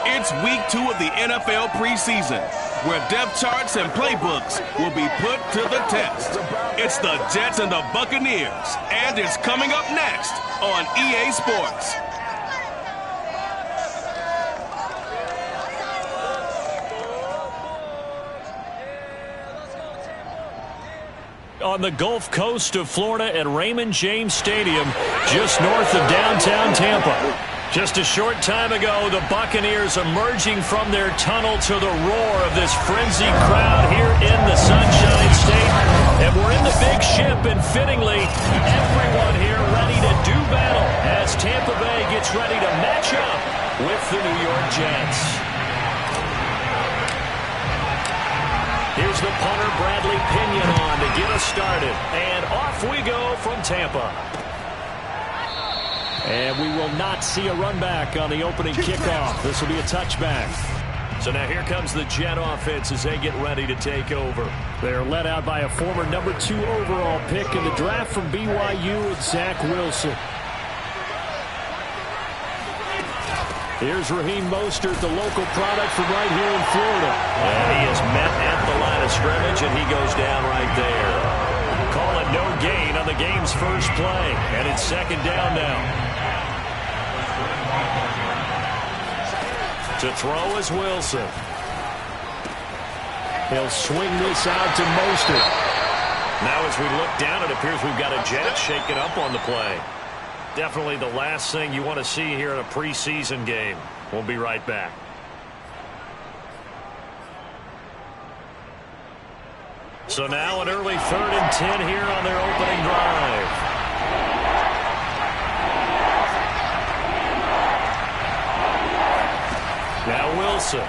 It's week 2 of the NFL preseason, where depth charts and playbooks will be put to the test. It's the Jets and the Buccaneers, and it's coming up next on EA Sports. On the Gulf Coast of Florida at Raymond James Stadium, just north of downtown Tampa. Just a short time ago, the Buccaneers emerging from their tunnel to the roar of this frenzied crowd here in the Sunshine State. And we're in the big ship, and fittingly, everyone here ready to do battle as Tampa Bay gets ready to match up with the New York Jets. Here's the punter, Bradley Pinion, on to get us started. And off we go from Tampa. And we will not see a run back on the opening kickoff. This will be a touchback. So now here comes the Jet offense as they get ready to take over. They're led out by a former number 2 overall pick in the draft from BYU, Zach Wilson. Here's Raheem Mostert, the local product from right here in Florida. And he is met at the line of scrimmage, and he goes down right there. Call it no gain on the game's first play, and it's second down now. To throw is Wilson. He'll swing this out to Mostert. Now as we look down, it appears we've got a Jet shaken up on the play. Definitely the last thing you want to see here in a preseason game. We'll be right back. So now an early 3rd and 10 here on their opening drive. Now Wilson.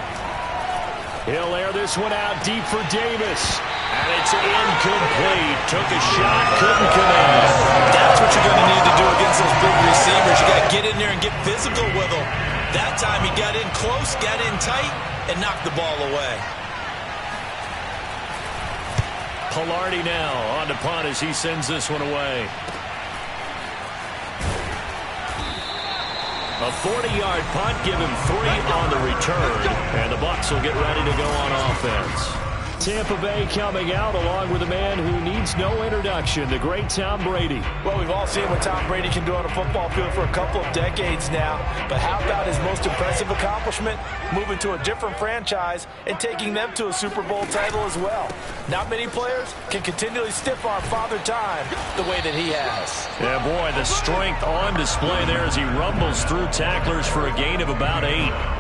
He'll air this one out deep for Davis. And it's incomplete. Took a shot, couldn't connect. That's what you're going to need to do against those big receivers. You got to get in there and get physical with them. That time he got in close, got in tight, and knocked the ball away. Palardy now on to punt as he sends this one away. A 40-yard punt, give him 3 on the return, and the Bucs will get ready to go on offense. Tampa Bay coming out along with a man who needs no introduction, the great Tom Brady. Well, we've all seen what Tom Brady can do on a football field for a couple of decades now. But how about his most impressive accomplishment? Moving to a different franchise and taking them to a Super Bowl title as well. Not many players can continually stiff-arm Father Time the way that he has. Yeah, boy, the strength on display there as he rumbles through tacklers for a gain of about 8.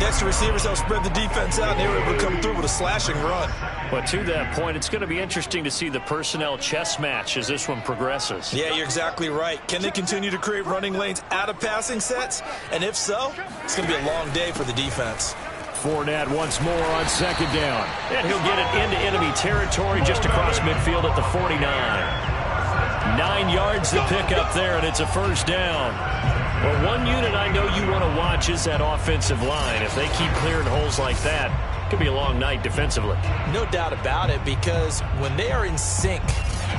Next, the receivers help spread the defense out, and they were able to come through with a slashing run. But to that point, it's going to be interesting to see the personnel chess match as this one progresses. Yeah, you're exactly right. Can they continue to create running lanes out of passing sets? And if so, it's going to be a long day for the defense. Fournette once more on second down. And he'll get it into enemy territory just across midfield at the 49. 9 yards to pick up there, and it's a first down. Well, one unit I know you want to watch is that offensive line. If they keep clearing holes like that, it could be a long night defensively. No doubt about it, because when they are in sync,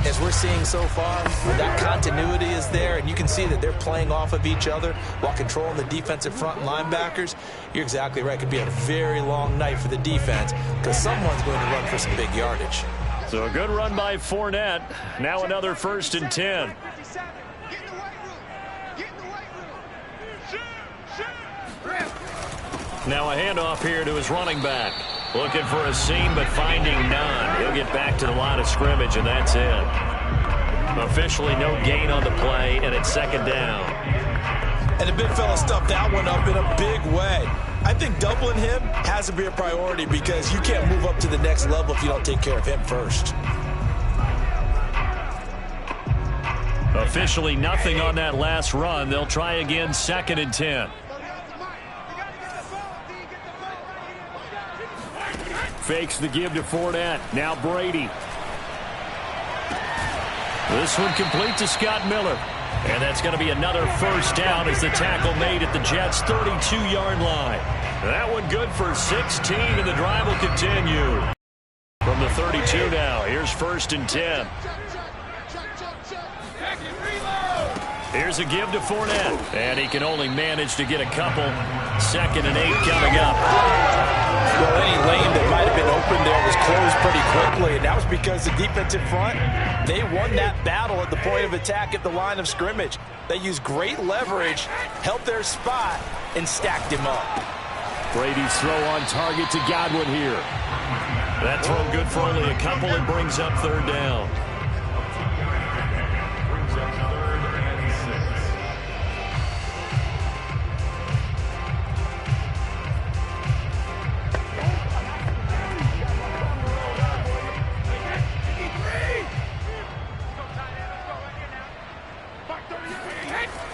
as we're seeing so far, when that continuity is there, and you can see that they're playing off of each other while controlling the defensive front and linebackers, you're exactly right. It could be a very long night for the defense because someone's going to run for some big yardage. So a good run by Fournette. Now another 1st and 10. Now a handoff here to his running back. Looking for a seam, but finding none. He'll get back to the line of scrimmage, and that's it. Officially no gain on the play, and it's second down. And the big fella stuffed that one up in a big way. I think doubling him has to be a priority because you can't move up to the next level if you don't take care of him first. Officially nothing on that last run. They'll try again, 2nd and 10. Fakes the give to Fournette. Now Brady. This one complete to Scott Miller. And that's going to be another first down as the tackle made at the Jets' 32-yard line. That one good for 16, and the drive will continue. From the 32 now, here's 1st and 10. Here's a give to Fournette. And he can only manage to get a couple. 2nd and 8 coming up. Well, any lane that might have been open there was closed pretty quickly, and that was because the defensive front, they won that battle at the point of attack at the line of scrimmage. They used great leverage, held their spot, and stacked him up. Brady's throw on target to Godwin here. That throw good for only a couple. It brings up 3rd down.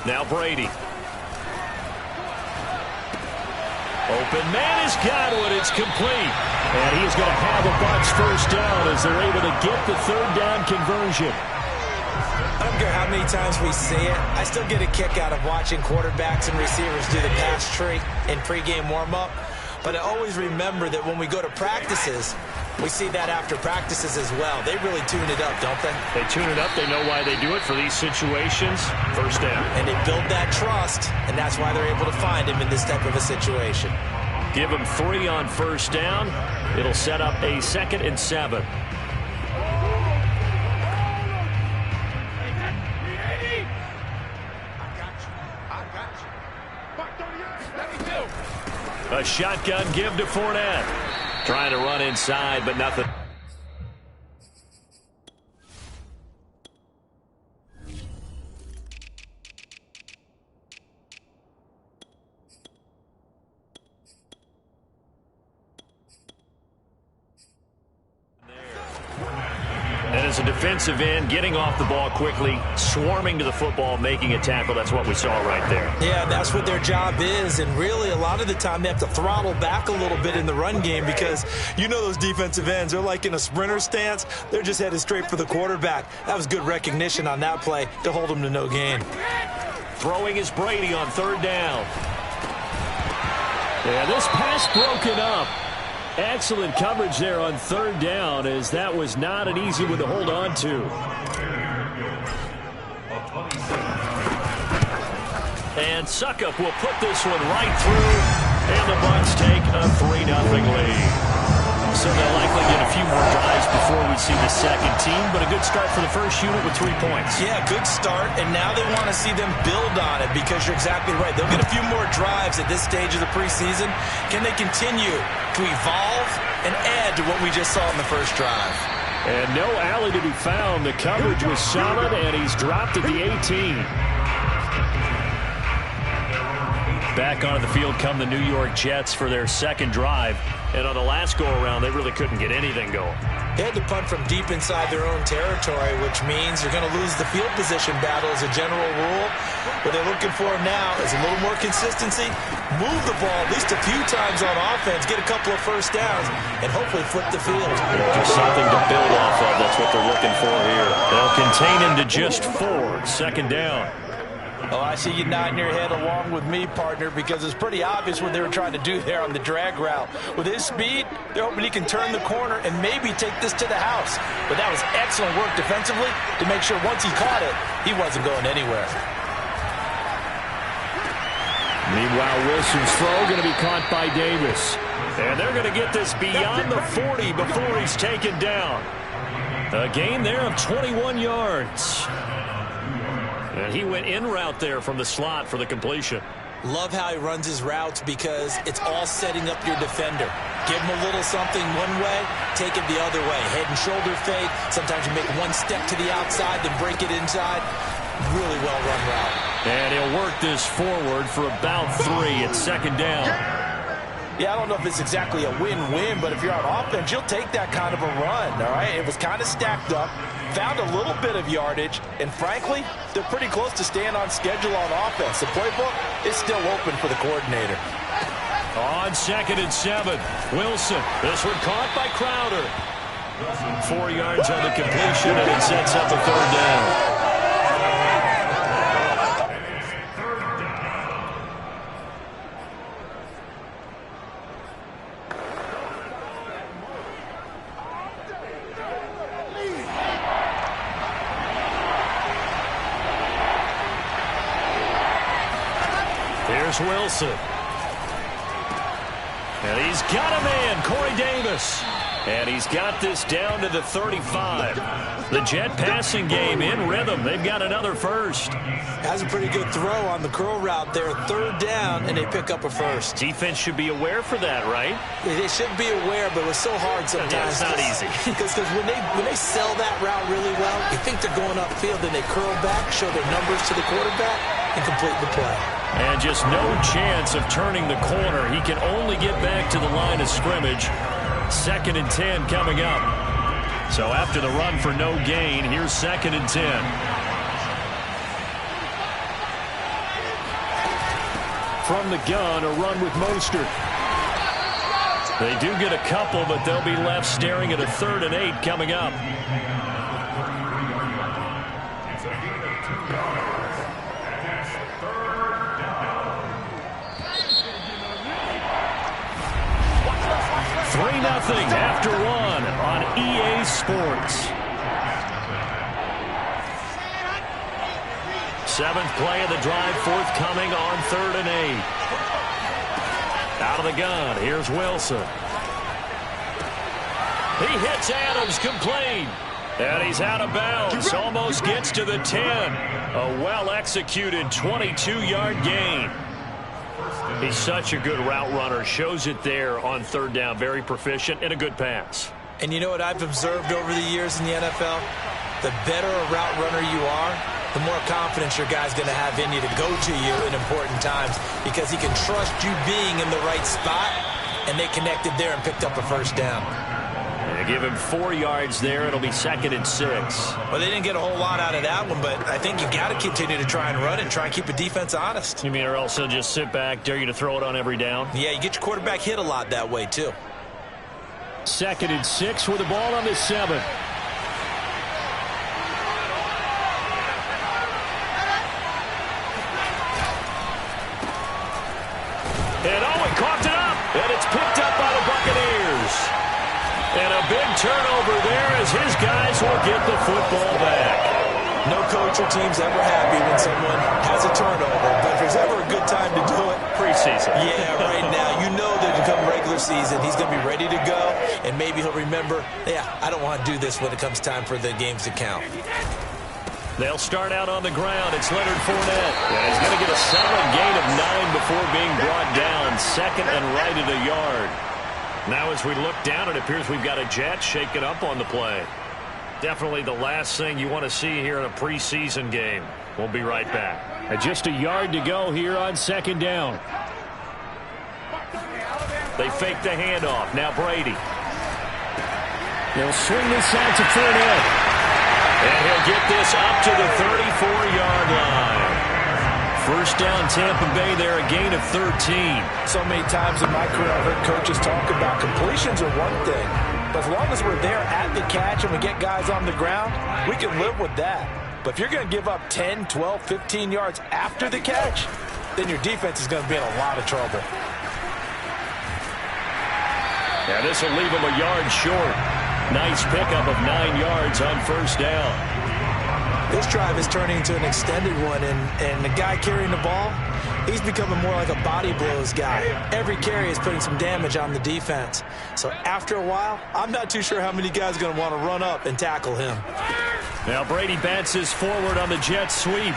Now Brady. Open man is Godwin. It's complete. And he is going to have a Bucs 1st down as they're able to get the 3rd down conversion. I don't care how many times we see it. I still get a kick out of watching quarterbacks and receivers do the pass tree in pregame warm-up. But I always remember that when we go to practices, we see that after practices as well. They really tune it up, don't they? They tune it up. They know why they do it for these situations. 1st down. And they build that trust, and that's why they're able to find him in this type of a situation. Give him 3 on 1st down. It'll set up a 2nd and 7. A shotgun give to Fournette. Trying to run inside, but nothing. And as a defensive end, getting off the ball quickly, swarming to the football, making a tackle. That's what we saw right there. Yeah, that's what their job is. And really, a lot of the time, they have to throttle back a little bit in the run game because you know those defensive ends, they're like in a sprinter stance. They're just headed straight for the quarterback. That was good recognition on that play to hold them to no gain. Throwing is Brady on 3rd down. Yeah, this pass broken up. Excellent coverage there on 3rd down, as that was not an easy one to hold on to. And Suckup will put this one right through, and the Bucs take a 3-0 lead. So they'll likely get a few more drives before we see the 2nd team, but a good start for the 1st unit with 3 points. Yeah, good start, and now they want to see them build on it because you're exactly right. They'll get a few more drives at this stage of the preseason. Can they continue to evolve and add to what we just saw in the 1st drive? And no alley to be found. The coverage was solid, and he's dropped at the 18. Back onto the field come the New York Jets for their 2nd drive. And on the last go-around, they really couldn't get anything going. They had to punt from deep inside their own territory, which means they're going to lose the field position battle as a general rule. What they're looking for now is a little more consistency, move the ball at least a few times on offense, get a couple of 1st downs, and hopefully flip the field. Just something to build off of. That's what they're looking for here. They'll contain him to just 4. 2nd down. Oh, I see you nodding your head along with me, partner, because it's pretty obvious what they were trying to do there on the drag route. With his speed, they're hoping he can turn the corner and maybe take this to the house. But that was excellent work defensively to make sure once he caught it, he wasn't going anywhere. Meanwhile, Wilson's throw going to be caught by Davis. And they're going to get this beyond the 40 before he's taken down. A gain there of 21 yards. And he went in route there from the slot for the completion. Love how he runs his routes because it's all setting up your defender. Give him a little something one way, take it the other way. Head and shoulder fake. Sometimes you make one step to the outside, then break it inside. Really well-run route. And he'll work this forward for about 3 at 2nd down. Yeah, I don't know if it's exactly a win-win, but if you're on offense, you'll take that kind of a run, all right? It was kind of stacked up, found a little bit of yardage, and frankly, they're pretty close to staying on schedule on offense. The playbook is still open for the coordinator. On 2nd and 7, Wilson. This one caught by Crowder. 4 yards on the completion, and it sets up a 3rd down. Here's Wilson. And he's got a man, Corey Davis. And he's got this down to the 35. The Jet passing game in rhythm. They've got another first. Has a pretty good throw on the curl route there. 3rd down, and they pick up a first. Defense should be aware for that, right? They should be aware, but it's so hard sometimes. Yeah, it's not easy. Because when they sell that route really well, you think they're going upfield, then they curl back, show their numbers to the quarterback, and complete the play. And just no chance of turning the corner. He can only get back to the line of scrimmage. 2nd and 10 coming up. So after the run for no gain, here's 2nd and 10. From the gun, a run with Mostert. They do get a couple, but they'll be left staring at a 3rd and 8 coming up. Nothing after 1 on EA Sports. 7th play of the drive forthcoming on 3rd and 8. Out of the gun, here's Wilson. He hits Adams, complete. And he's out of bounds, almost gets to the 10. A well-executed 22-yard gain. He's such a good route runner. Shows it there on 3rd down. Very proficient and a good pass. And you know what I've observed over the years in the NFL? The better a route runner you are, the more confidence your guy's going to have in you to go to you in important times because he can trust you being in the right spot, and they connected there and picked up a first down. They give him 4 yards there. It'll be 2nd and 6. Well, they didn't get a whole lot out of that one, but I think you got to continue to try and run and try and keep the defense honest. You mean or else they'll just sit back, dare you to throw it on every down? Yeah, you get your quarterback hit a lot that way, too. 2nd and 6 with the ball on the 7. And Owen coughed it up, and it's picked up by the Buccaneers. And a big turnover there as his guys will get the football back. No coach or team's ever happy when someone has a turnover, but if there's ever a good time to do it, preseason. Yeah, right now. You know that come regular season, he's going to be ready to go, and maybe he'll remember, yeah, I don't want to do this when it comes time for the games to count. They'll start out on the ground. It's Leonard Fournette. And he's going to get a solid gain of 9 before being brought down. 2nd and right at a yard. Now as we look down, it appears we've got a Jet shaking up on the play. Definitely the last thing you want to see here in a preseason game. We'll be right back. And just a yard to go here on 2nd down. They fake the handoff. Now Brady. They'll swing this out to Fournette. And he'll get this up to the 34-yard line. First down, Tampa Bay there, a gain of 13. So many times in my career, I've heard coaches talk about completions are one thing. But as long as we're there at the catch and we get guys on the ground, we can live with that. But if you're going to give up 10, 12, 15 yards after the catch, then your defense is going to be in a lot of trouble. Yeah, this will leave him a yard short. Nice pickup of 9 yards on first down. This drive is turning into an extended one, and the guy carrying the ball, he's becoming more like a body blows guy. Every carry is putting some damage on the defense. So after a while, I'm not too sure how many guys are going to want to run up and tackle him. Now Brady bounces forward on the jet sweep.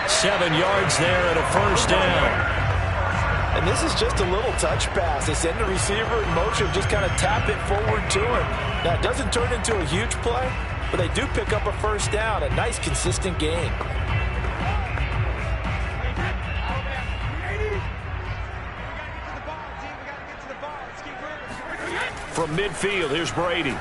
7 yards there and a first down. And this is just a little touch pass. They send the receiver in motion, just kind of tap it forward to him. Now, it doesn't turn into a huge play, but they do pick up a first down, a nice, consistent gain. From midfield, here's Brady.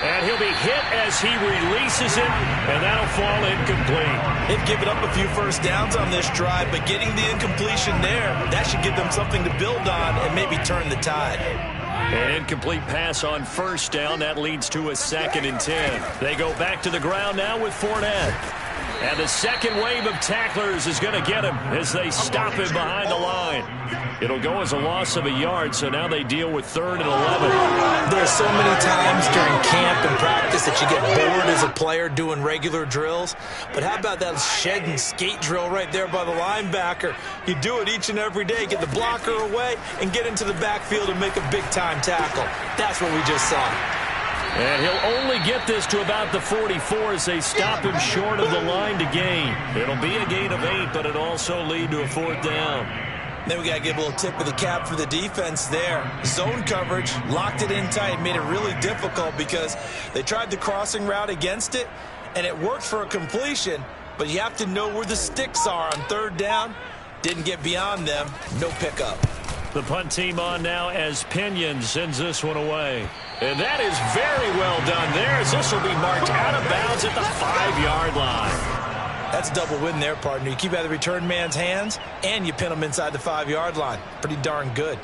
And he'll be hit as he releases it, and that'll fall incomplete. They've given up a few first downs on this drive, but getting the incompletion there, that should give them something to build on and maybe turn the tide. An incomplete pass on first down. That leads to a 2nd and 10. They go back to the ground now with Fournette. And the second wave of tacklers is going to get him as they stop him behind the line. It'll go as a loss of a yard, so now they deal with 3rd and 11. There's so many times during camp and practice that you get bored as a player doing regular drills. But how about that shed and skate drill right there by the linebacker? You do it each and every day. Get the blocker away and get into the backfield and make a big-time tackle. That's what we just saw. And he'll only get this to about the 44 as they stop him short of the line to gain. It'll be a gain of 8, but it'll also lead to a 4th down. Then we got to give a little tip of the cap for the defense there. Zone coverage, locked it in tight, made it really difficult because they tried the crossing route against it, and it worked for a completion, but you have to know where the sticks are on 3rd down. Didn't get beyond them, no pickup. The punt team on now as Pinion sends this one away. And that is very well done there as this will be marked out of bounds at the 5-yard line. That's a double win there, partner. You keep out of the return man's hands, and you pin him inside the 5-yard line. Pretty darn good.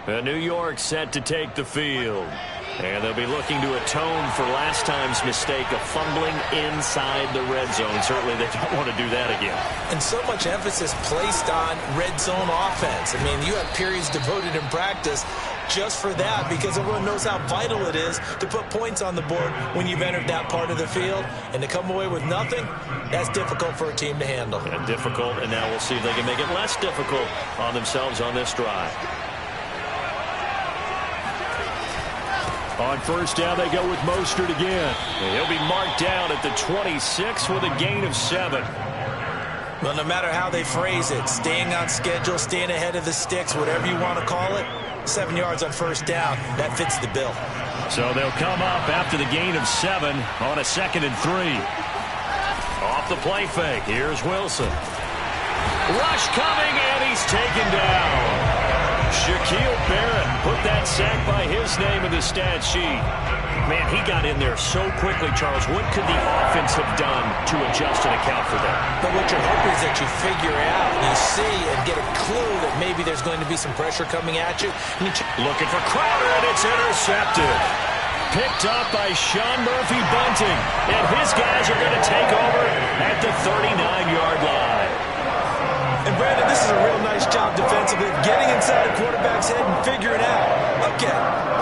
And New York set to take the field. And they'll be looking to atone for last time's mistake of fumbling inside the red zone. Certainly they don't want to do that again. And so much emphasis placed on red zone offense. I mean, you have periods devoted in practice just for that because everyone knows how vital it is to put points on the board when you've entered that part of the field. And to come away with nothing, that's difficult for a team to handle. And difficult, and now we'll see if they can make it less difficult on themselves on this drive. On 1st down, they go with Mostert again. And he'll be marked down at the 26 with a gain of 7. Well, no matter how they phrase it, staying on schedule, staying ahead of the sticks, whatever you want to call it, 7 yards on 1st down, that fits the bill. So they'll come up after the gain of 7 on a 2nd and 3. Off the play fake, here's Wilson. Rush coming, and he's taken down. Shaquille Barrett put that sack by his name in the stat sheet. Man, he got in there so quickly, Charles. What could the offense have done to adjust and account for that? But what you're hoping is that you figure out, you see, and get a clue that maybe there's going to be some pressure coming at you. Looking for Crowder, and it's intercepted. Picked up by Sean Murphy-Bunting. And his guys are going to take over at the 39-yard line. And Brandon, this is a real nice job defensively, getting inside the quarterback's head and figuring out, okay,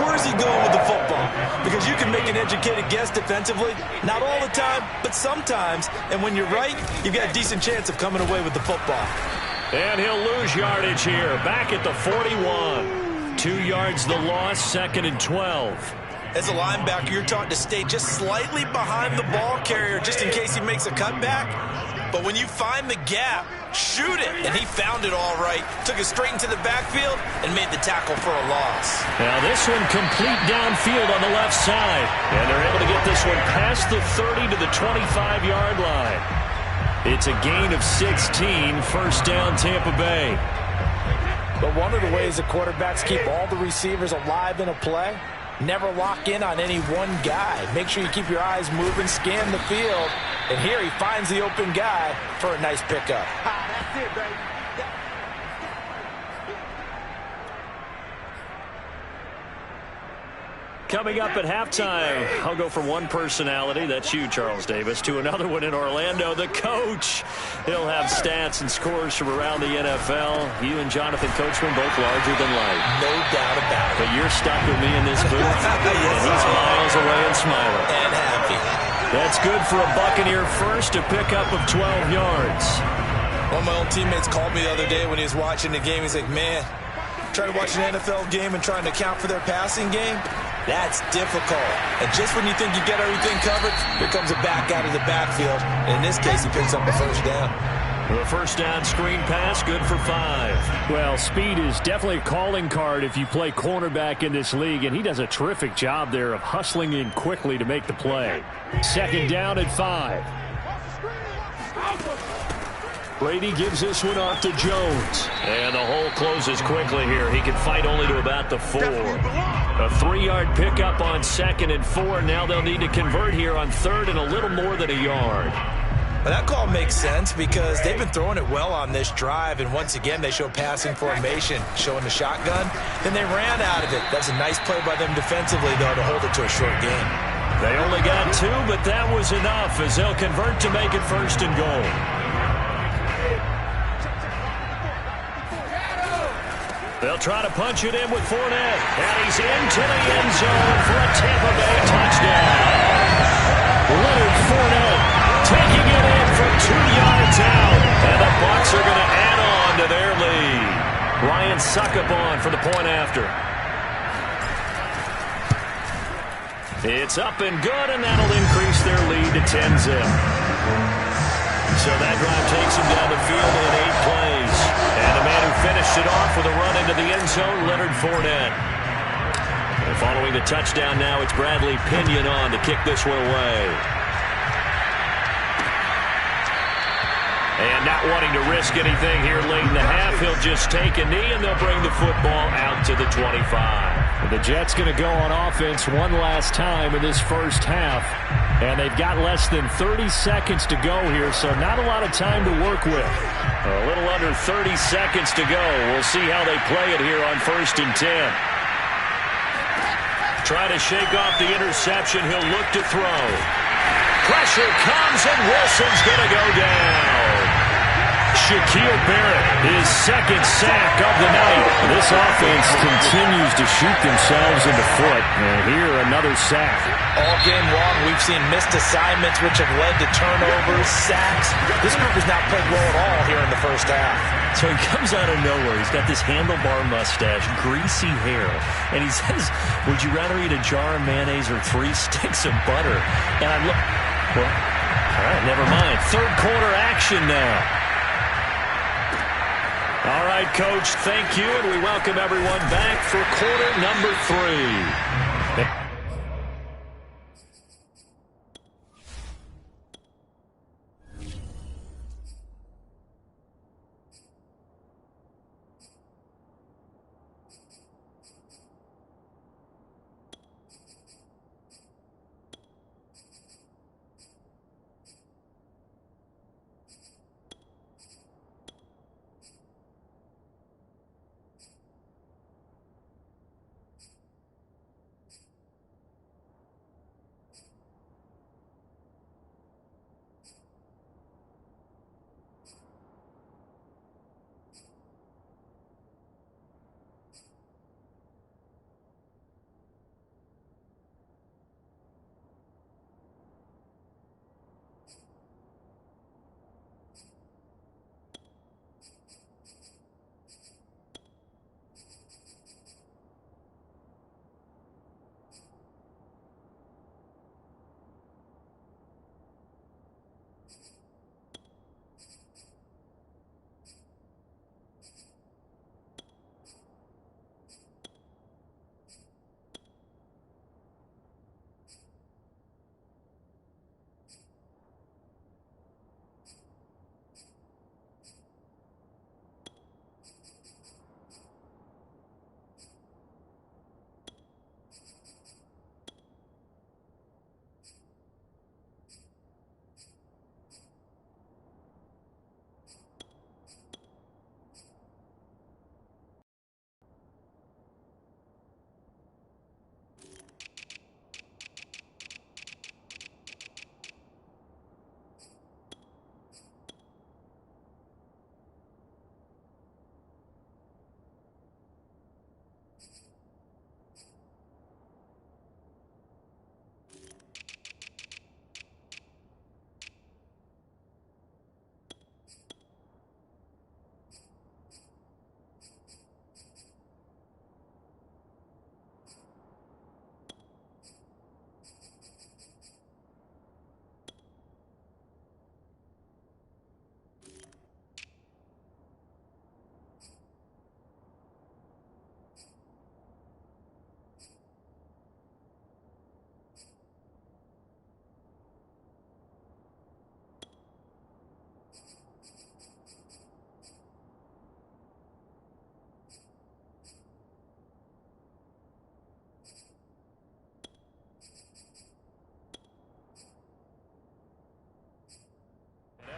where's he going with the football? Because you can make an educated guess defensively, not all the time, but sometimes. And when you're right, you've got a decent chance of coming away with the football. And he'll lose yardage here, back at the 41. 2 yards the loss, 2nd and 12. As a linebacker, you're taught to stay just slightly behind the ball carrier just in case he makes a cutback. But when you find the gap, shoot it. And he found it all right. Took it straight into the backfield and made the tackle for a loss. Now this one complete downfield on the left side. And they're able to get this one past the 30 to the 25-yard line. It's a gain of 16, 1st down Tampa Bay. But one of the ways the quarterbacks keep all the receivers alive in a play, never lock in on any one guy. Make sure you keep your eyes moving, scan the field. And here he finds the open guy for a nice pickup. That's it, baby. Coming up at halftime, I'll go from one personality, that's you, Charles Davis, to another one in Orlando, the coach. He'll have stats and scores from around the NFL. You and Jonathan Coachman, both larger than life. No doubt about it. But you're stuck with me in this booth, and he's miles away and smiling. And happy. That's good for a Buccaneer first, a pickup of 12 yards. One of my old teammates called me the other day when he was watching the game. He's like, man, trying to watch an NFL game and trying to account for their passing game, that's difficult. And just when you think you get everything covered, here comes a back out of the backfield. And in this case, he picks up a 1st down. The 1st down screen pass, good for 5. Well, speed is definitely a calling card if you play cornerback in this league, and he does a terrific job there of hustling in quickly to make the play. 2nd down at 5. Brady gives this one off to Jones. And the hole closes quickly here. He can fight only to about the 4. A 3-yard pickup on 2nd and 4. Now they'll need to convert here on 3rd and a little more than a yard. But that call makes sense because they've been throwing it well on this drive, and once again they show passing formation, showing the shotgun. Then they ran out of it. That's a nice play by them defensively, though, to hold it to a short game. They only got 2, but that was enough as they'll convert to make it 1st and goal. They'll try to punch it in with Fournette. And he's into the end zone for a Tampa Bay touchdown. Leonard Fournette taking it in from 2 yards out. And the Bucs are going to add on to their lead. Ryan Succop for the point after. It's up and good, and that'll increase their lead to 10-zip. So that drive takes him down the field in 8 plays. And the man who finished it off with a run into the end zone, Leonard Fournette. And following the touchdown now, it's Bradley Pinion on to kick this one away. And not wanting to risk anything here late in the half, he'll just take a knee, and they'll bring the football out to the 25. The Jets going to go on offense one last time in this first half. And they've got less than 30 seconds to go here, so not a lot of time to work with. A little under 30 seconds to go. We'll see how they play it here on 1st and 10. Try to shake off the interception. He'll look to throw. Pressure comes, and Wilson's going to go down. Shaquille Barrett, his 2nd sack of the night. This offense continues to shoot themselves in the foot. And here, another sack. All game long, we've seen missed assignments, which have led to turnovers, sacks. This group has not played well at all here in the first half. So he comes out of nowhere. He's got this handlebar mustache, greasy hair. And he says, would you rather eat a jar of mayonnaise or 3 sticks of butter? And I look, well, all right, never mind. 3rd quarter action now. All right, Coach, thank you, and we welcome everyone back for quarter number 3.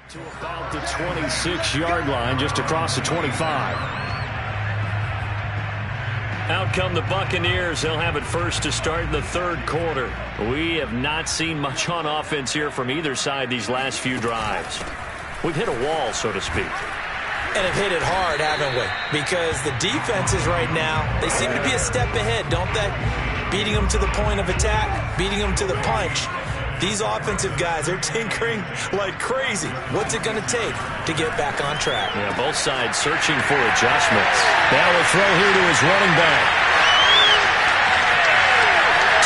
To about the 26-yard line, just across the 25. Out come the Buccaneers. They'll have it first to start in the third quarter. We have not seen much on offense here from either side these last few drives. We've hit a wall, so to speak. And have hit it hard, haven't we? Because the defenses right now, they seem to be a step ahead, don't they? Beating them to the point of attack, beating them to the punch. These offensive guys are tinkering like crazy. What's it going to take to get back on track? Yeah, both sides searching for adjustments. Now a throw here to his running back.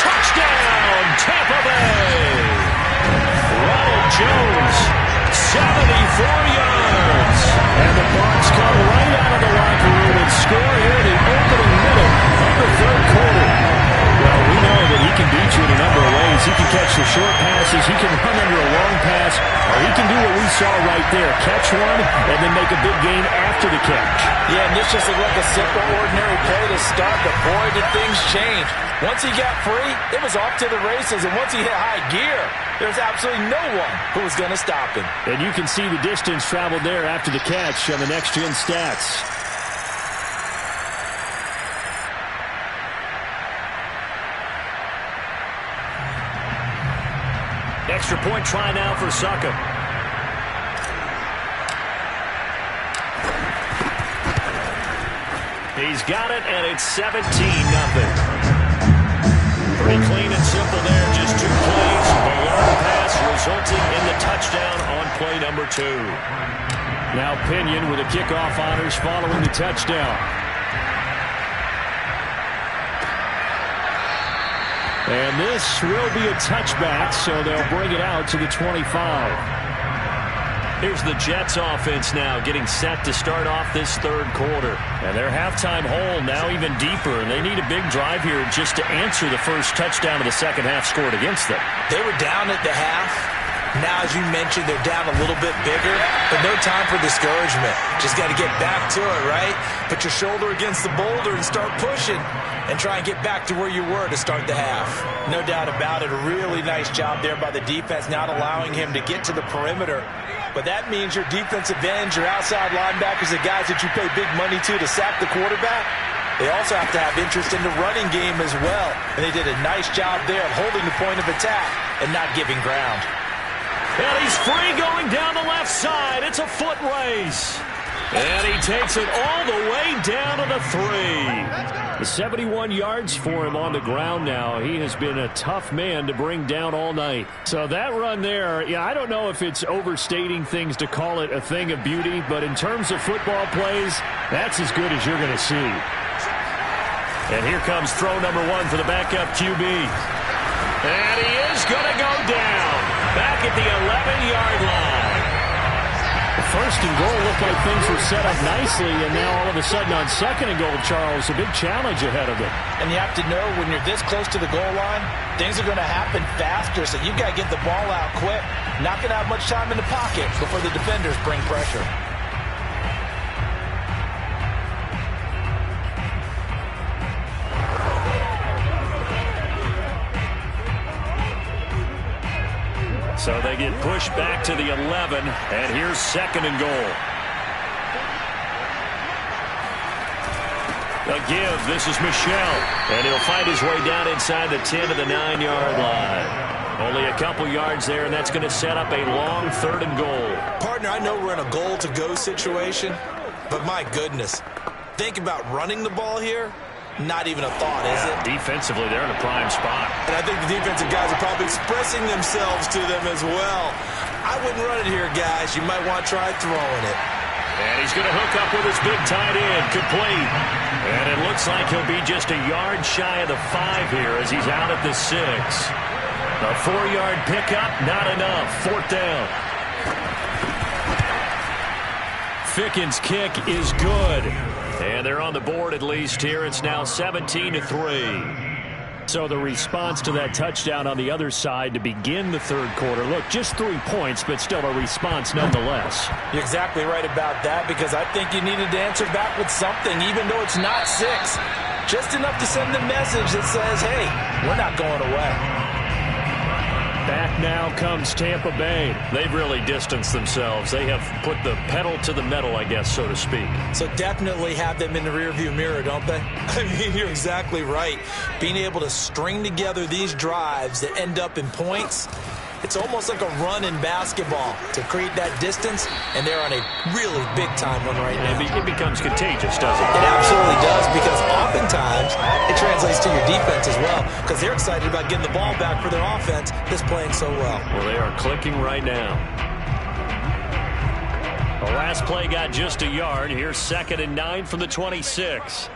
Touchdown, Tampa Bay! Ronald Jones, 74 yards. And the Bucs come right out of the locker room and score here in the opening minute of the third quarter. Well, we know that he can beat you in a number of ways. He can catch the short passes, he can run under a long pass, or he can do what we saw right there, catch one and then make a big gain after the catch. Yeah, and this just looked like a simple, ordinary play to start, but boy, did things change. Once he got free, it was off to the races, and once he hit high gear, there's absolutely no one who was going to stop him. And you can see the distance traveled there after the catch on the next-gen stats. Extra point try now for Succop. He's got it, and it's 17-0. Pretty clean and simple there. Just 2 plays. A long pass resulting in the touchdown on play number 2. Now Pinion with the kickoff honors following the touchdown. And this will be a touchback, so they'll bring it out to the 25. Here's the Jets offense now getting set to start off this third quarter. And their halftime hole now even deeper. And they need a big drive here just to answer the first touchdown of the second half scored against them. They were down at the half. Now, as you mentioned, they're down a little bit bigger, but no time for discouragement. Just got to get back to it, right? Put your shoulder against the boulder and start pushing and try and get back to where you were to start the half. No doubt about it. A really nice job there by the defense, not allowing him to get to the perimeter. But that means your defensive ends, your outside linebackers, the guys that you pay big money to sack the quarterback, they also have to have interest in the running game as well. And they did a nice job there of holding the point of attack and not giving ground. And he's free going down the left side. It's a foot race. And he takes it all the way down to the 3. The 71 yards for him on the ground now. He has been a tough man to bring down all night. So that run there, yeah, I don't know if it's overstating things to call it a thing of beauty, but in terms of football plays, that's as good as you're going to see. And here comes throw number 1 for the backup QB. And he is going to go down. Back at the 11-yard line. The first and goal looked like things were set up nicely, and now all of a sudden on second and goal, Charles, a big challenge ahead of them. And you have to know when you're this close to the goal line, things are going to happen faster, so you've got to get the ball out quick. Not going to have much time in the pocket before the defenders bring pressure. So they get pushed back to the 11, and here's second and goal. A give, this is Michel, and he'll find his way down inside the 10 to the 9-yard line. Only a couple yards there, and that's going to set up a long third and goal. Partner, I know we're in a goal-to-go situation, but my goodness, think about running the ball here. Not even a thought, is it? Defensively, they're in a prime spot. And I think the defensive guys are probably expressing themselves to them as well. I wouldn't run it here, guys. You might want to try throwing it. And he's going to hook up with his big tight end, complete. And it looks like he'll be just a yard shy of the 5 here as he's out at the 6. A 4-yard pickup, not enough. Fourth down. Fickens' kick is good. And they're on the board at least here. It's now 17-3. So the response to that touchdown on the other side to begin the third quarter. Look, just 3 points, but still a response nonetheless. You're exactly right about that, because I think you needed to answer back with something, even though it's not 6. Just enough to send the message that says, hey, we're not going away. Back now comes Tampa Bay. They've really distanced themselves. They have put the pedal to the metal, I guess, so to speak. So definitely have them in the rearview mirror, don't they? I mean, you're exactly right. Being able to string together these drives that end up in points, it's almost like a run in basketball to create that distance, and they're on a really big-time one right now. It becomes contagious, doesn't it? It absolutely does, because oftentimes it translates to your defense as well, because they're excited about getting the ball back for their offense that's playing so well. Well, they are clicking right now. The last play got just a yard. Here's 2nd and 9 from the 26.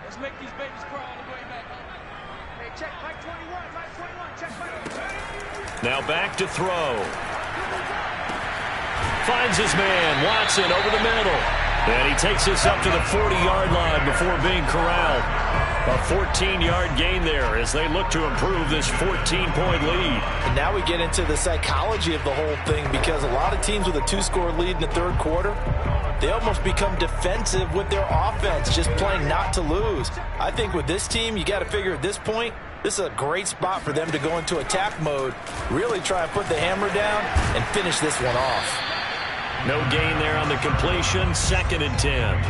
Let's make these babies crawl all the way back. Hey, check Mike 21, Mike 21, check Mike 21. Now back to throw. Finds his man, Watson, over the middle. And he takes this up to the 40-yard line before being corralled. A 14-yard gain there as they look to improve this 14-point lead. And now we get into the psychology of the whole thing, because a lot of teams with a 2-score lead in the third quarter, they almost become defensive with their offense, just playing not to lose. I think with this team, you got to figure at this point, this is a great spot for them to go into attack mode, really try and put the hammer down and finish this one off. No gain there on the completion. 2nd and 10.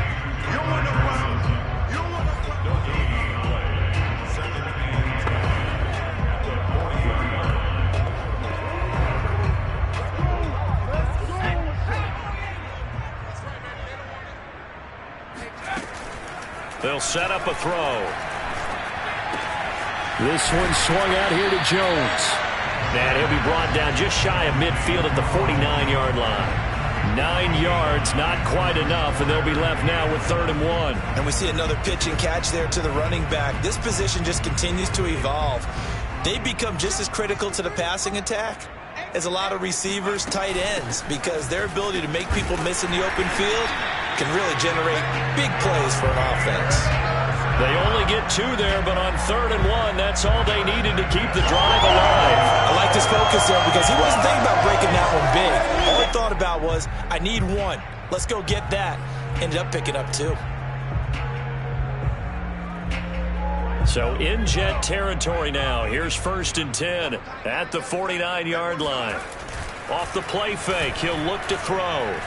They'll set up a throw. This one swung out here to Jones. And he'll be brought down just shy of midfield at the 49-yard line. 9 yards, not quite enough, and they'll be left now with 3rd and 1. And we see another pitch and catch there to the running back. This position just continues to evolve. They become just as critical to the passing attack as a lot of receivers, tight ends, because their ability to make people miss in the open field can really generate big plays for an offense. They only get 2 there, but on 3rd and 1, that's all they needed to keep the drive alive. I like this focus there, because he wasn't thinking about breaking that one big. All he thought about was, I need 1. Let's go get that. Ended up picking up 2. So in Jet territory now. Here's 1st and 10 at the 49-yard line. Off the play fake, he'll look to throw.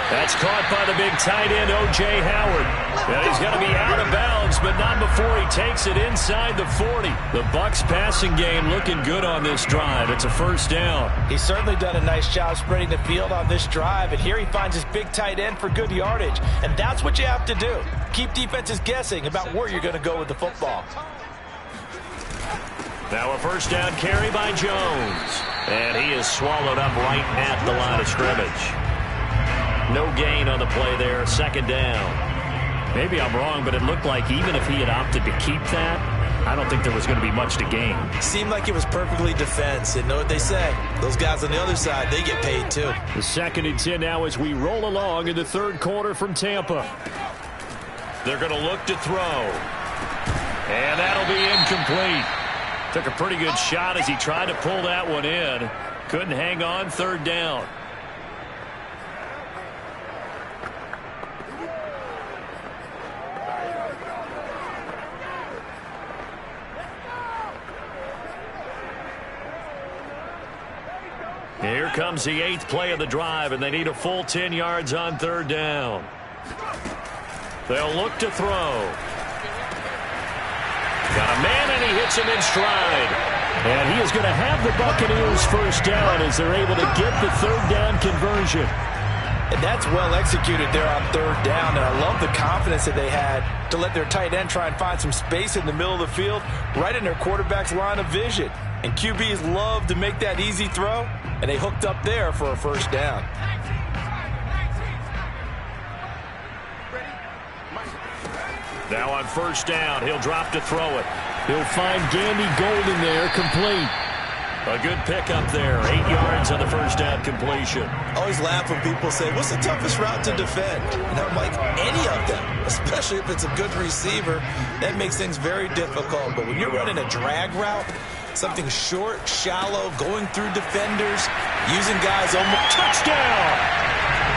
That's caught by the big tight end, O.J. Howard. And he's going to be out of bounds, but not before he takes it inside the 40. The Bucs passing game looking good on this drive. It's a 1st down. He's certainly done a nice job spreading the field on this drive, and here he finds his big tight end for good yardage. And that's what you have to do. Keep defenses guessing about where you're going to go with the football. Now a 1st down carry by Jones. And he is swallowed up right at the line of scrimmage. No gain on the play there, 2nd down. Maybe I'm wrong, but it looked like even if he had opted to keep that, I don't think there was going to be much to gain. Seemed like it was perfectly defense. And know what they say? Those guys on the other side, they get paid too. The 2nd and 10 now as we roll along in the 3rd quarter from Tampa. They're going to look to throw. And that'll be incomplete. Took a pretty good shot as he tried to pull that one in. Couldn't hang on, 3rd down. Here comes the 8th play of the drive, and they need a full 10 yards on 3rd down. They'll look to throw. Got a man, and he hits him in stride. And he is going to have the Buccaneers 1st down as they're able to get the 3rd down conversion. And that's well executed there on 3rd down, and I love the confidence that they had to let their tight end try and find some space in the middle of the field, right in their quarterback's line of vision. And QBs love to make that easy throw, and they hooked up there for a 1st down. Now on 1st down, he'll drop to throw it. He'll find Gandy Golden there, complete. A good pickup there, 8 yards on the 1st down completion. I always laugh when people say, what's the toughest route to defend? And I'm like, any of them, especially if it's a good receiver. That makes things very difficult. But when you're running a drag route, something short, shallow, going through defenders, using guys almost. Touchdown!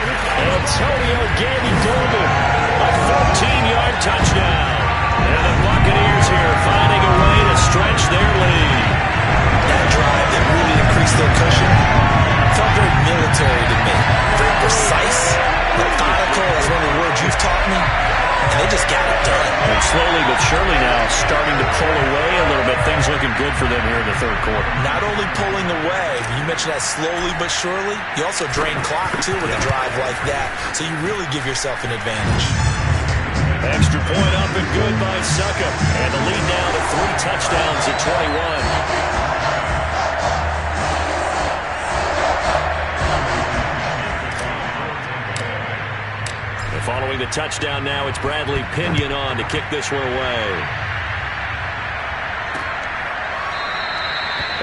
Antonio Gandy Golden, a 14-yard touchdown. And the Buccaneers here finding a way to stretch their lead. That drive that really increased their cushion felt very military to me. Very precise, methodical, that's one of the words you've taught me. And they just got it done. And slowly but surely now starting to pull away a little bit. Things looking good for them here in the third quarter. Not only pulling away, you mentioned that slowly but surely, you also drain clock too with a drive like that. So you really give yourself an advantage. Extra point up and good by Succop. And the lead now to 3 touchdowns at 21. Following the touchdown now, it's Bradley Pinion on to kick this one away.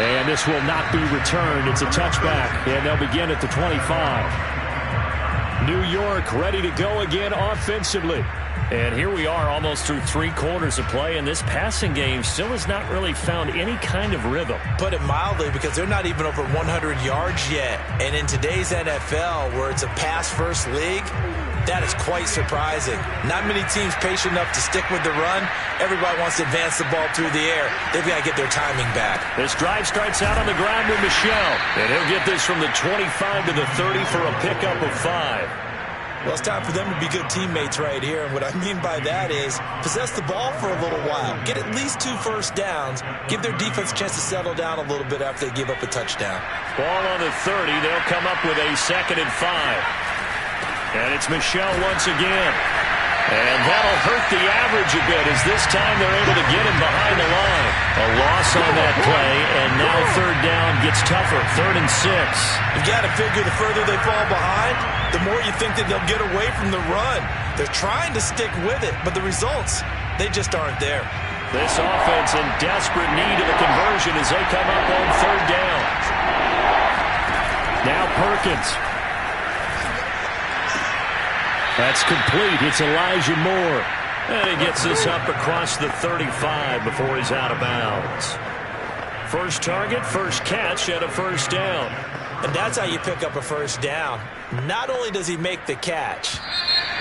And this will not be returned. It's a touchback, and they'll begin at the 25. New York ready to go again offensively. And here we are almost through 3 quarters of play, and this passing game still has not really found any kind of rhythm. Put it mildly, because they're not even over 100 yards yet. And in today's NFL, where it's a pass-first league, that is quite surprising. Not many teams patient enough to stick with the run. Everybody wants to advance the ball through the air. They've got to get their timing back. This drive starts out on the ground with Michel. And he'll get this from the 25 to the 30 for a pickup of 5. Well, it's time for them to be good teammates right here. And what I mean by that is possess the ball for a little while. Get at least 2 first downs. Give their defense a chance to settle down a little bit after they give up a touchdown. Ball on the 30. They'll come up with a 2nd and 5. And it's Michel once again. And that'll hurt the average a bit as this time they're able to get him behind the line. A loss on that play, and now 3rd down gets tougher. 3rd and 6. You've got to figure the further they fall behind, the more you think that they'll get away from the run. They're trying to stick with it, but the results, they just aren't there. This offense in desperate need of a conversion as they come up on 3rd down. Now Perkins. That's complete. It's Elijah Moore. And he gets this up across the 35 before he's out of bounds. First target, first catch, and a 1st down. And that's how you pick up a 1st down. Not only does he make the catch,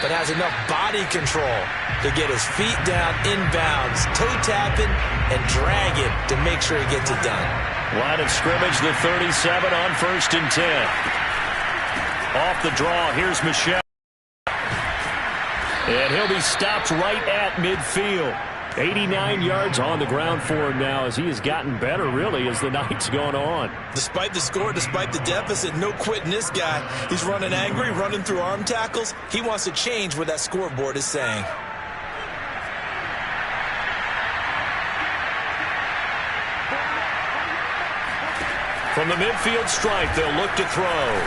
but has enough body control to get his feet down inbounds, toe tapping, and dragging to make sure he gets it done. Line of scrimmage, the 37 on 1st and 10. Off the draw, here's Michel. And he'll be stopped right at midfield. 89 yards on the ground for him now as he has gotten better, really, as the night's gone on. Despite the score, despite the deficit, no quitting this guy. He's running angry, running through arm tackles. He wants to change what that scoreboard is saying. From the midfield stripe, they'll look to throw.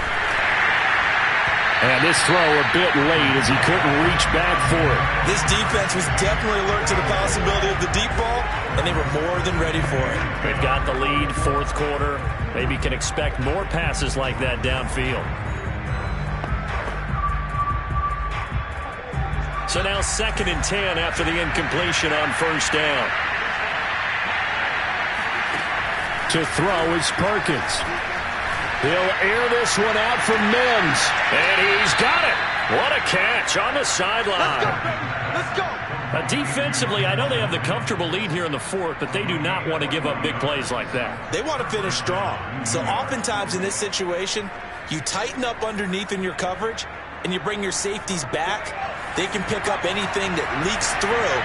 And this throw a bit late as he couldn't reach back for it. This defense was definitely alert to the possibility of the deep ball, and they were more than ready for it. They've got the lead, 4th quarter. Maybe can expect more passes like that downfield. So now 2nd and 10 after the incompletion on 1st down. To throw is Perkins. He'll air this one out from Mims. And he's got it. What a catch on the sideline. Let's go. Defensively, I know they have the comfortable lead here in the 4th, but they do not want to give up big plays like that. They want to finish strong. So oftentimes in this situation, you tighten up underneath in your coverage, and you bring your safeties back. They can pick up anything that leaks through.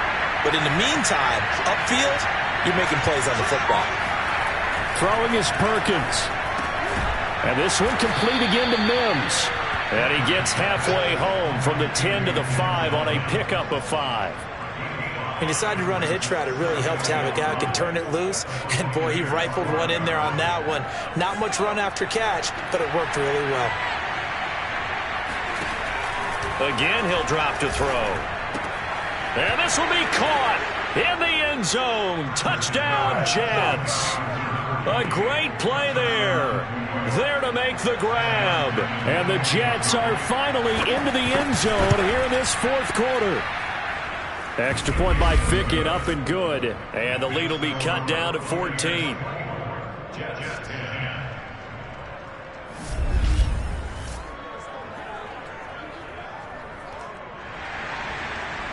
But in the meantime, upfield, you're making plays on the football. Throwing is Perkins. And this one complete again to Mims. And he gets halfway home from the 10 to the 5 on a pickup of 5. He decided to run a hitch route. It really helped have a guy who can turn it loose. And, boy, he rifled one in there on that one. Not much run after catch, but it worked really well. Again, he'll drop to throw. And this will be caught in the end zone. Touchdown, Jets. A great play there. There to make the grab. And the Jets are finally into the end zone here in this 4th quarter. Extra point by Fickett, up and good. And the lead will be cut down to 14.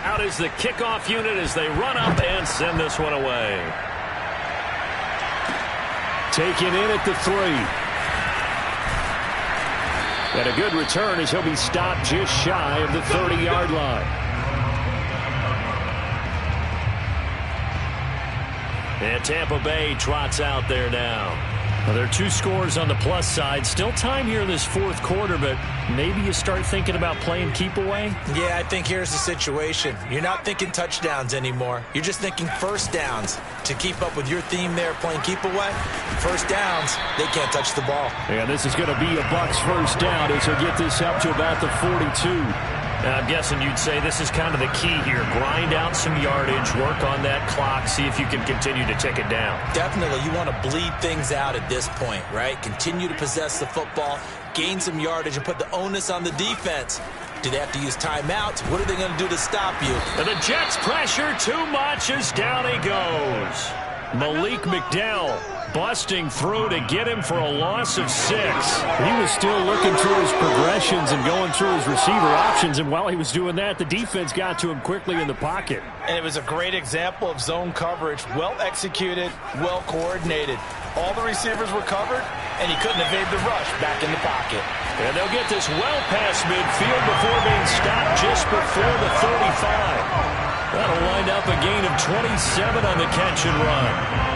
Out is the kickoff unit as they run up and send this one away. taken in at the 3. And a good return as he'll be stopped just shy of the 30-yard line. And Tampa Bay trots out there now. Well, there are 2 scores on the plus side. Still time here in this fourth quarter, but maybe you start thinking about playing keep away? Yeah, I think here's the situation. You're not thinking touchdowns anymore. You're just thinking first downs. To keep up with your theme there, playing keep away, first downs, they can't touch the ball. And this is going to be a Bucs first down as he'll get this up to about the 42. I'm guessing you'd say this is kind of the key here. Grind out some yardage, work on that clock, see if you can continue to tick it down. Definitely, you want to bleed things out at this point, right? Continue to possess the football, gain some yardage, and put the onus on the defense. Do they have to use timeouts? What are they going to do to stop you? And the Jets pressure too much as down he goes. Malik McDowell busting through to get him for a loss of 6. He was still looking through his progressions and going through his receiver options, and while he was doing that, the defense got to him quickly in the pocket. And it was a great example of zone coverage. Well executed, well coordinated. All the receivers were covered, and he couldn't evade the rush back in the pocket. And they'll get this well past midfield before being stopped just before the 35. That'll wind up a gain of 27 on the catch and run.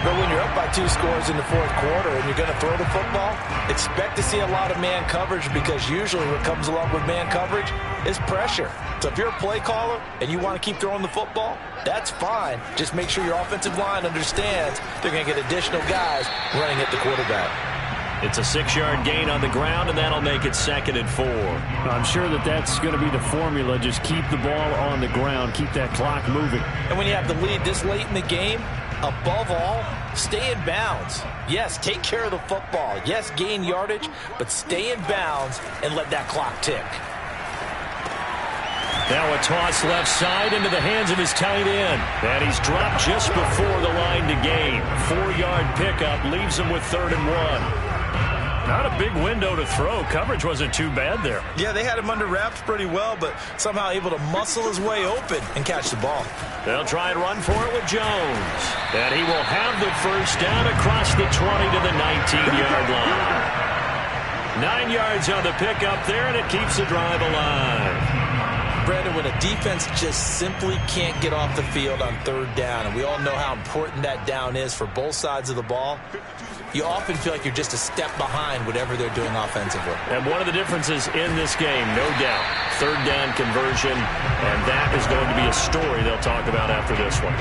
But when you're up by 2 scores in the fourth quarter and you're going to throw the football, expect to see a lot of man coverage, because usually what comes along with man coverage is pressure. So if you're a play caller and you want to keep throwing the football, that's fine. Just make sure your offensive line understands they're going to get additional guys running at the quarterback. It's a 6-yard gain on the ground, and that'll make it 2nd and 4. I'm sure that's going to be the formula. Just keep the ball on the ground, keep that clock moving. And when you have the lead this late in the game, above all, stay in bounds. Yes, take care of the football. Yes, gain yardage, but stay in bounds and let that clock tick. Now a toss left side into the hands of his tight end. And he's dropped just before the line to gain. 4-yard pickup leaves him with 3rd and 1. Not a big window to throw. Coverage wasn't too bad there. Yeah, they had him under wraps pretty well, but somehow able to muscle his way open and catch the ball. They'll try and run for it with Jones. And he will have the first down across the 20 to the 19-yard line. 9 yards on the pickup there, and it keeps the drive alive. Brandon, when a defense just simply can't get off the field on 3rd down, and we all know how important that down is for both sides of the ball, you often feel like you're just a step behind whatever they're doing offensively. And one of the differences in this game, no doubt, 3rd down conversion, and that is going to be a story they'll talk about after this one.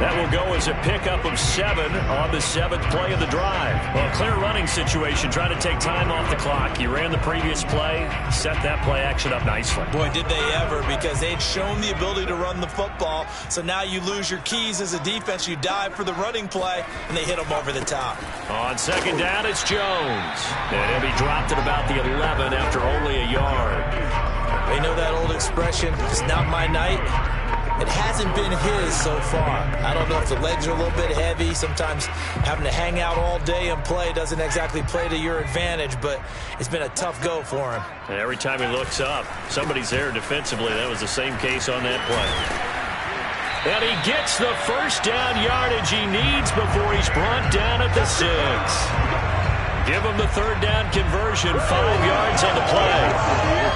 That will go as a pickup of 7 on the 7th play of the drive. Well, clear running situation, trying to take time off the clock. You ran the previous play, set that play action up nicely. Boy, did they ever, because they'd shown the ability to run the football. So now you lose your keys as a defense. You dive for the running play, and they hit them over the top. On 2nd down, it's Jones. And he'll be dropped at about the 11 after only a yard. They know that old expression, it's not my night. It hasn't been his so far. I don't know if the legs are a little bit heavy. Sometimes having to hang out all day and play doesn't exactly play to your advantage, but it's been a tough go for him. And every time he looks up, somebody's there defensively. That was the same case on that play. And he gets the first down yardage he needs before he's brought down at the 6. Give him the 3rd down conversion, 5 yards on the play.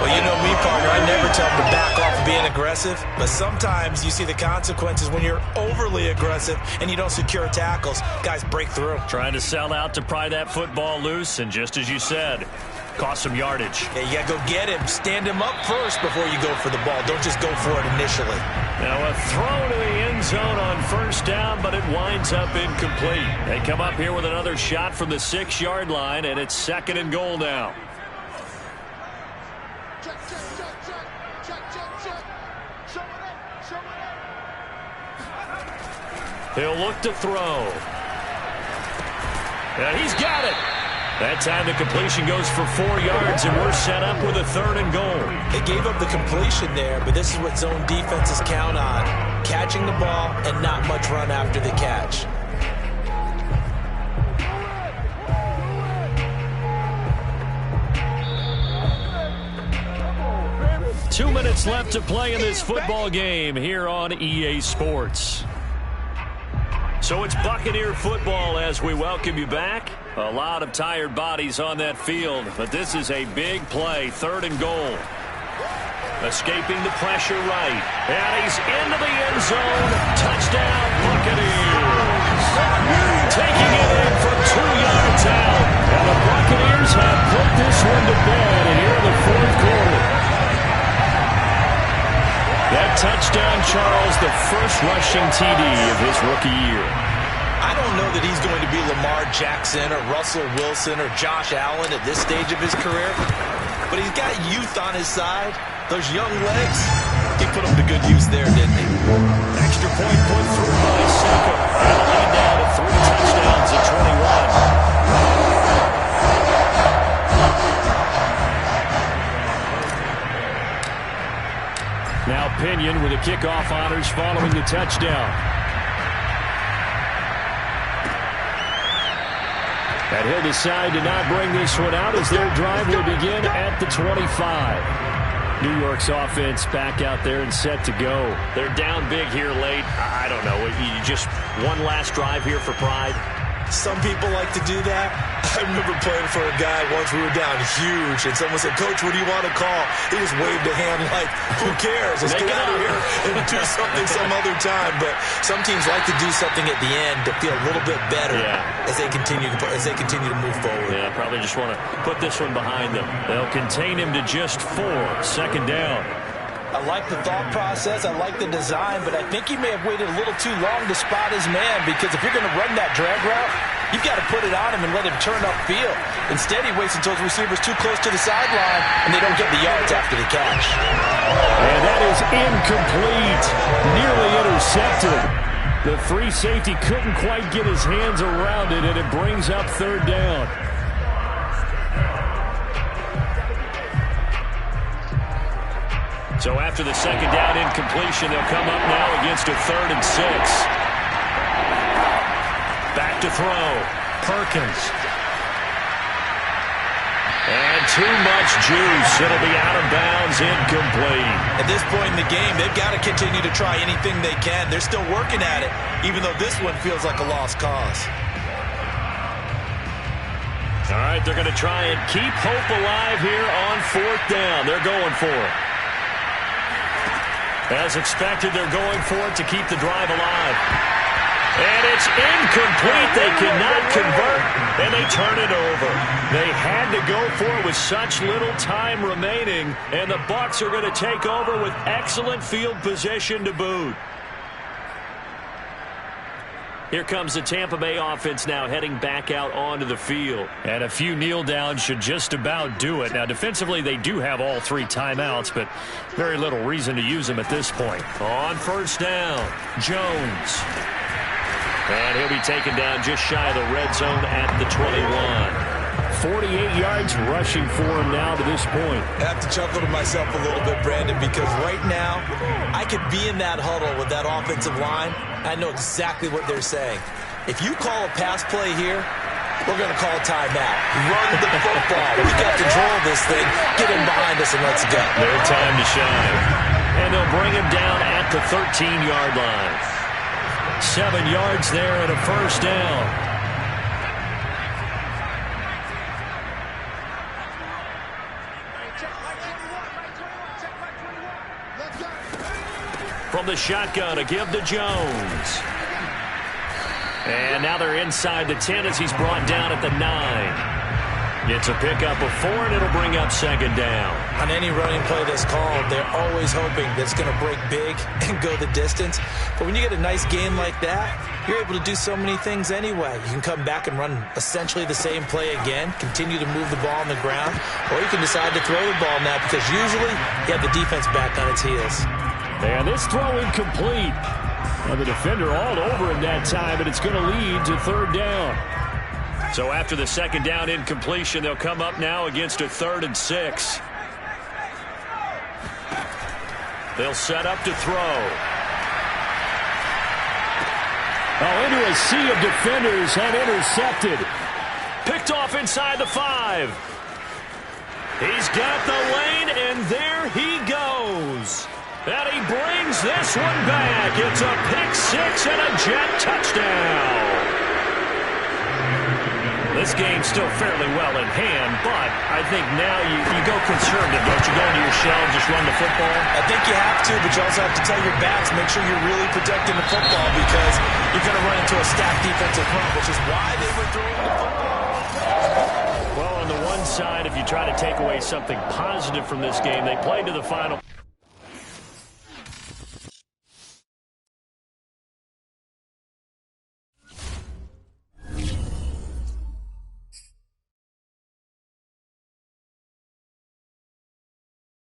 Well, you know me, partner. I never tell him to back off of being aggressive, but sometimes you see the consequences when you're overly aggressive and you don't secure tackles. Guys break through. Trying to sell out to pry that football loose, and just as you said, cost some yardage. Yeah, you got to go get him. Stand him up first before you go for the ball. Don't just go for it initially. Now a throw to the end zone on 1st down, but it winds up incomplete. They come up here with another shot from the 6-yard line, and it's 2nd and goal now. Check. Show it up. He'll look to throw. And he's got it. That time the completion goes for 4 yards, and we're set up with a 3rd and goal. They gave up the completion there, but this is what zone defenses count on. Catching the ball and not much run after the catch. Two minutes left to play in this football game here on EA Sports. So it's Buccaneer football as we welcome you back. A lot of tired bodies on that field, but this is a big play, 3rd and goal. Escaping the pressure right, and he's into the end zone. Touchdown, Buccaneers. Taking it in from 2 yards out. And the Buccaneers have put this one to bed here in the 4th quarter. That touchdown, Charles, the first rushing TD of his rookie year. I don't know that he's going to be Lamar Jackson or Russell Wilson or Josh Allen at this stage of his career, but he's got youth on his side. Those young legs, he put them to good use there, didn't he? Extra point put through by Seco. And a lead down to 3 touchdowns at 21. Now Pinion with the kickoff honors following the touchdown. And he'll decide to not bring this one out as their drive will begin at the 25. New York's offense back out there and set to go. They're down big here late. I don't know. You just one last drive here for pride. Some people like to do that. I remember playing for a guy once. We were down huge, and someone said, "Coach, what do you want to call?" He just waved a hand like, "Who cares? Let's get out of here and do something some other time." But some teams like to do something at the end to feel a little bit better as they continue to move forward. Yeah, probably just want to put this one behind them. They'll contain him to just 4. 2nd down. I like the thought process. I like the design, but I think he may have waited a little too long to spot his man, because if you're going to run that drag route, you've got to put it on him and let him turn upfield. Instead, he waits until his receiver's too close to the sideline, and they don't get the yards after the catch. And that is incomplete. Nearly intercepted. The free safety couldn't quite get his hands around it, and it brings up 3rd down. So after the 2nd down incompletion, they'll come up now against a 3rd and 6. Back to throw. Perkins. And too much juice. It'll be out of bounds, incomplete. At this point in the game, they've got to continue to try anything they can. They're still working at it, even though this one feels like a lost cause. All right, they're going to try and keep hope alive here on 4th down. They're going for it. As expected, they're going for it to keep the drive alive. And it's incomplete. They cannot convert, and they turn it over. They had to go for it with such little time remaining, and the Bucs are going to take over with excellent field position to boot. Here comes the Tampa Bay offense now heading back out onto the field. And a few kneel downs should just about do it. Now, defensively, they do have all 3 timeouts, but very little reason to use them at this point. On 1st down, Jones. And he'll be taken down just shy of the red zone at the 21. 48 yards rushing for him now to this point. I have to chuckle to myself a little bit, Brandon, because right now I could be in that huddle with that offensive line. I know exactly what they're saying. If you call a pass play here, we're going to call a timeout. Run the football. We got control of this thing. Get him behind us and let's go. Their time to shine. And they'll bring him down at the 13-yard line. 7 yards there and a 1st down. From the shotgun, a give to Jones. And now they're inside the 10 as he's brought down at the 9. It's a pickup of 4, and it'll bring up 2nd down. On any running play that's called, they're always hoping that it's going to break big and go the distance. But when you get a nice game like that, you're able to do so many things anyway. You can come back and run essentially the same play again, continue to move the ball on the ground, or you can decide to throw the ball now because usually you have the defense back on its heels. And this throw incomplete. And the defender all over him that time, and it's going to lead to 3rd down. So after the 2nd down incompletion, they'll come up now against a 3rd and 6. They'll set up to throw. Oh, into a sea of defenders and intercepted. Picked off inside the 5. He's got the lane, and there he goes. And he brings this one back. It's a pick six and a Jet touchdown. This game's still fairly well in hand, but I think now you go conservative, don't you? Go into your shell and just run the football? I think you have to, but you also have to tell your backs, make sure you're really protecting the football because you're going to run into a stacked defensive front, which is why they were throwing the football. Well, on the one side, if you try to take away something positive from this game, they played to the final.